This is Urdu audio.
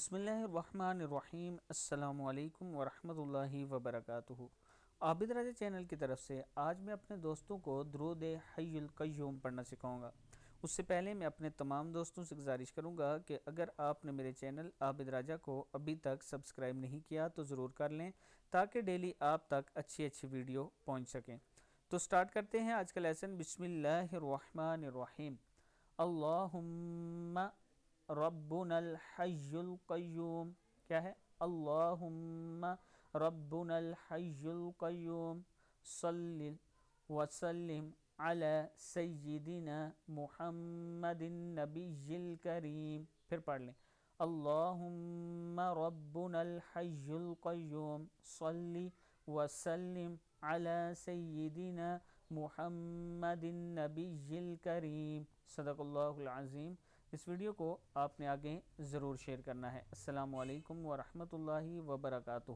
بسم اللہ الرحمن الرحیم۔ السلام علیکم ورحمۃ اللہ وبرکاتہ۔ عابد راجہ چینل کی طرف سے آج میں اپنے دوستوں کو درود حی القیوم پڑھنا سکھاؤں گا۔ اس سے پہلے میں اپنے تمام دوستوں سے گزارش کروں گا کہ اگر آپ نے میرے چینل عابد راجہ کو ابھی تک سبسکرائب نہیں کیا تو ضرور کر لیں تاکہ ڈیلی آپ تک اچھی ویڈیو پہنچ سکیں۔ تو سٹارٹ کرتے ہیں آج کا لیسن۔ بسم اللہ الرحمن الرحیم۔ اللہم ربنا الحی القیوم، کیا ہے؟ اللہم ربنا الحی القیوم صلی وسلم علی سیدنا محمد النبی الکریم۔ پھر پڑھ لیں، اللہم ربنا الحی القیوم صلی وسلم علی سیدنا محمد النبی الکریم۔ صدق اللہ العظیم۔ اس ویڈیو کو آپ نے آگے ضرور شیئر کرنا ہے۔ السلام علیکم ورحمۃ اللہ وبرکاتہ۔